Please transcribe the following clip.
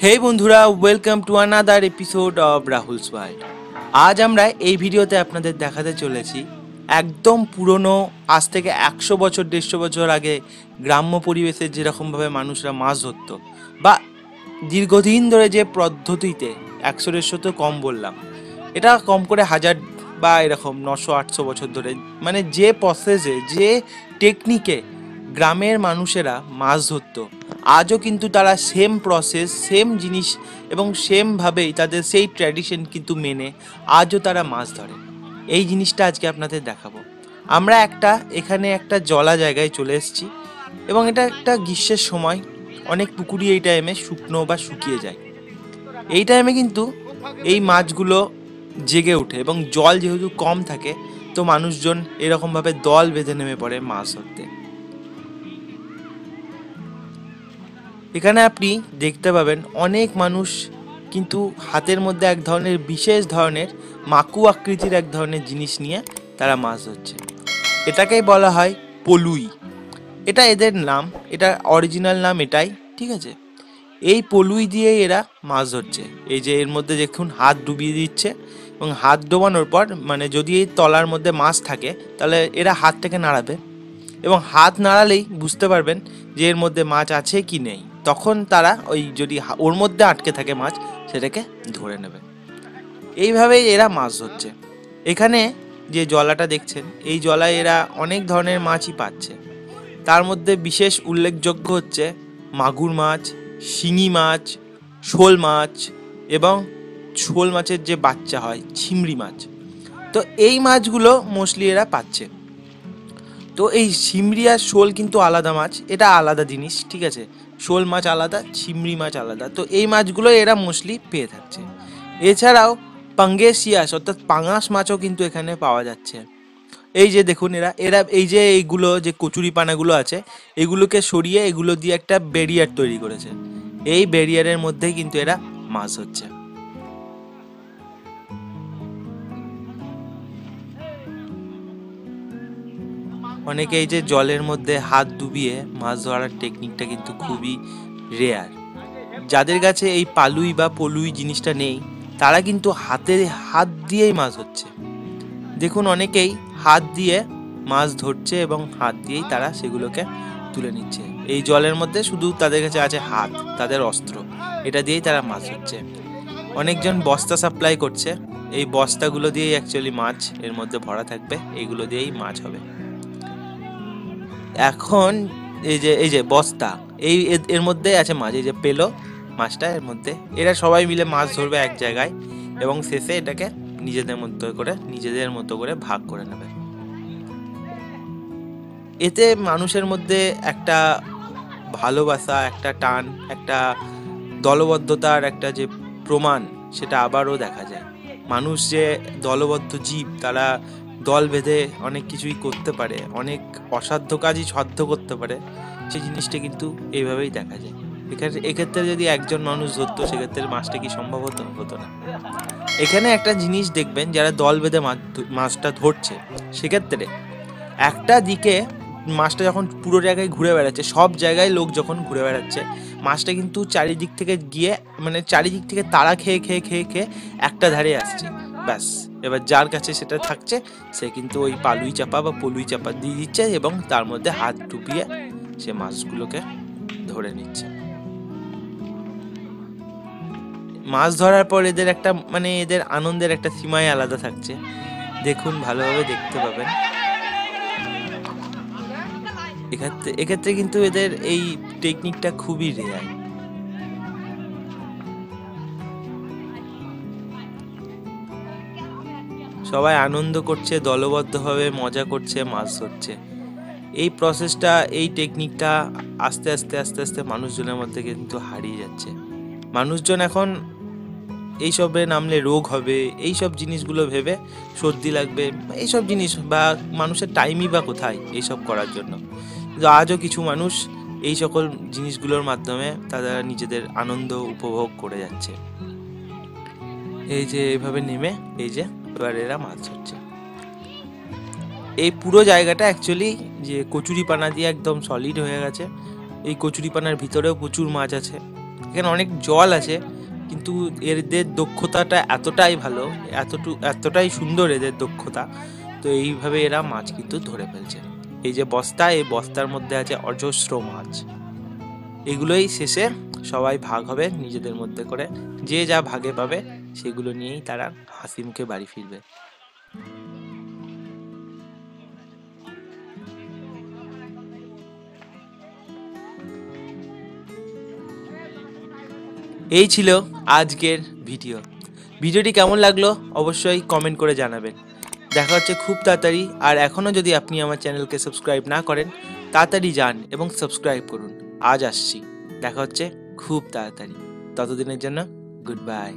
হে বন্ধুরা, welcome to another episode of Rahul's world. আজ আমরা এই ভিডিওতে আপনাদের দেখাতে চলেছি একদম পুরনো, আজ থেকে 100 বছর 150 বছর আগে গ্রাম্য পরিবেশে যেরকমভাবে মানুষরা মাছ ধরতো, বা দীর্ঘদিন ধরে যে পদ্ধতিতে 100-150 তো কম বললাম, এটা কম করে 1000 বা এরকম 900-800 বছর ধরে, মানে যে প্রসেসে, যে টেকনিকে গ্রামের মানুষেরা মাছ ধরতো, আজও কিন্তু তারা সেম প্রসেস, সেম জিনিস এবং সেমভাবেই তাদের সেই ট্র্যাডিশন কিন্তু মেনে আজও তারা মাছ ধরে। এই জিনিসটা আজকে আপনাদের দেখাবো। আমরা এখানে একটা জলা জায়গায় চলে এসেছি এবং এটা একটা গ্রীষ্মের সময়, অনেক পুকুরই এই টাইমে শুকনো বা শুকিয়ে যায়। এই টাইমে কিন্তু এই মাছগুলো জেগে ওঠে এবং জল যেহেতু কম থাকে, তো মানুষজন এরকমভাবে দল বেঁধে নেমে পড়ে মাছ ধরতে। এখানে আপনি দেখতে পাবেন অনেক মানুষ কিন্তু হাতের মধ্যে এক ধরনের বিশেষ ধরনের মাকু আকৃতির এক ধরনের জিনিস নিয়ে তারা মাছ ধরছে। এটাকেই বলা হয় পলুই। এটা এদের নাম, এটা অরিজিনাল নাম এটাই, ঠিক আছে। এই পলুই দিয়ে এরা মাছ ধরছে। এই যে এর মধ্যে দেখুন হাত ডুবিয়ে দিচ্ছে, এবং হাত ডোবানোর পর মানে যদি এই তলার মধ্যে মাছ থাকে তাহলে এরা হাতটাকে নাড়াবে, এবং হাত নাড়ালেই বুঝতে পারবেন যে এর মধ্যে মাছ আছে কি নেই। তখন তারা ওই যদি ওর মধ্যে আটকে থাকে মাছ, সেটাকে ধরে নেবে। এইভাবেই এরা মাছ ধরছে। এখানে যে জলাটা দেখছেন, এই জলায় এরা অনেক ধরনের মাছই পাচ্ছে। তার মধ্যে বিশেষ উল্লেখযোগ্য হচ্ছে মাগুর মাছ, শিঙি মাছ, শোল মাছ, এবং শোল মাছের যে বাচ্চা হয় চিংড়ি মাছ। তো এই মাছগুলো মোস্টলি এরা পাচ্ছে। তো এই চিংড়ি আর শোল কিন্তু আলাদা মাছ, এটা আলাদা জিনিস, ঠিক আছে। শোল মাছ আলাদা, চিংড়ি মাছ আলাদা। তো এই মাছগুলো এরা মোস্টলি পেয়ে থাকছে। এছাড়াও পাঙ্গেসিয়াস অর্থাৎ পাঙাশ মাছও কিন্তু এখানে পাওয়া যাচ্ছে। এই যে দেখুন এরা এরা এই যে এইগুলো যে কচুরি পানাগুলো আছে, এগুলোকে সরিয়ে এগুলো দিয়ে একটা ব্যারিয়ার তৈরি করেছে। এই ব্যারিয়ারের মধ্যেই কিন্তু এরা মাছ হচ্ছে। অনেকে এই যে জলের মধ্যে হাত ডুবিয়ে মাছ ধরার টেকনিকটা কিন্তু খুবই রেয়ার। যাদের কাছে এই পালুই বা পলুই জিনিসটা নেই, তারা কিন্তু হাত দিয়েই মাছ হচ্ছে। দেখুন অনেকেই হাত দিয়ে মাছ ধরছে এবং হাত দিয়েই তারা সেগুলোকে তুলে নিচ্ছে। এই জলের মধ্যে শুধু তাদের কাছে আছে হাত, তাদের অস্ত্র, এটা দিয়েই তারা মাছ ধরছে। অনেকজন বস্তা সাপ্লাই করছে। এই বস্তাগুলো দিয়েই অ্যাকচুয়ালি মাছ এর মধ্যে ভরা থাকবে, এইগুলো দিয়েই মাছ হবে। এখন এই যে বস্তা, এর মধ্যে আছে মাছ। এই যে পেলো মাছটা, এর মধ্যে এরা সবাই মিলে মাছ ধরবে এক জায়গায়, এবং শেষে এটাকে নিজেদের মতো করে ভাগ করে নেবে। এতে মানুষের মধ্যে একটা ভালোবাসা, একটা টান, একটা দলবদ্ধতার একটা যে প্রমাণ, সেটা আবারও দেখা যায়। মানুষ যে দলবদ্ধ জীব, তারা দল বেঁধে অনেক কিছুই করতে পারে, অনেক অসাধ্য কাজই সাধ্য করতে পারে, সেই জিনিসটা কিন্তু এইভাবেই দেখা যায়। এক্ষেত্রে যদি একজন মানুষ ধরতো, সেক্ষেত্রে মাছটা কি সম্ভব হতো না। এখানে একটা জিনিস দেখবেন, যারা দল বেঁধে মাছটা ধরছে, সেক্ষেত্রে একটা দিকে মাছটা যখন পুরো জায়গায় ঘুরে বেড়াচ্ছে, সব জায়গায় লোক যখন ঘুরে বেড়াচ্ছে, মাছটা কিন্তু চারিদিক থেকে গিয়ে, মানে চারিদিক থেকে তাড়া খেয়ে খেয়ে খেয়ে খেয়ে একটা ধারে আসছে। ব্যাস, এবার যার কাছে সেটা থাকছে, সে কিন্তু ওই পালুই চাপা বা পলুই চাপা দিয়ে দিচ্ছে, এবং তার মধ্যে হাত ডুবিয়ে সে মাছগুলোকে ধরে নিচ্ছে। মাছ ধরার পর এদের একটা মানে এদের আনন্দের একটা সীমাই আলাদা থাকছে। দেখুন, ভালোভাবে দেখতে পাবেন। এক্ষেত্রে কিন্তু এদের এই টেকনিকটা খুবই রেয়ার। সবাই আনন্দ করছে, দলবদ্ধভাবে মজা করছে, মাছ ধরছে। এই প্রসেসটা, এই টেকনিকটা আস্তে আস্তে আস্তে আস্তে মানুষজনের মধ্যে কিন্তু হারিয়ে যাচ্ছে। মানুষজন এখন এইসবে নামলে রোগ হবে, এইসব জিনিসগুলো ভেবে সর্দি লাগবে, এইসব জিনিস, বা মানুষের টাইমই বা কোথায় এইসব করার জন্য। কিন্তু আজও কিছু মানুষ এই সকল জিনিসগুলোর মাধ্যমে তারা নিজেদের আনন্দ উপভোগ করে যাচ্ছে। এই যে এইভাবে নেমে এই যে এবার এরা মাছ ধরছে। এই পুরো জায়গাটা অ্যাকচুয়ালি যে কচুরিপানা দিয়ে একদম সলিড হয়ে গেছে। এই কচুরিপানার ভিতরেও প্রচুর মাছ আছে, এখানে অনেক জল আছে, কিন্তু এদের দক্ষতাটা এতটাই ভালো, এতটাই সুন্দর এদের দক্ষতা। তো এইভাবে এরা মাছ কিন্তু ধরে ফেলছে। এই যে বস্তা, এই বস্তার মধ্যে আছে অজস্র মাছ। এগুলোই শেষে সবাই ভাগ হবে নিজেদের মধ্যে করে, যে যা ভাগে পাবে সেগুলো নিয়েই তারা হাসি মুখে বাড়ি ফিরবে। এই ছিল আজকের ভিডিওটি কেমন লাগলো অবশ্যই কমেন্ট করে জানাবেন। দেখা হচ্ছে খুব তাড়াতাড়ি। আর এখনও যদি আপনি আমার চ্যানেলকে সাবস্ক্রাইব না করেন, তাড়াতাড়ি যান এবং সাবস্ক্রাইব করুন। আজ আসছি, দেখা হচ্ছে খুব তাড়াতাড়ি। ততদিনের জন্য গুড বাই।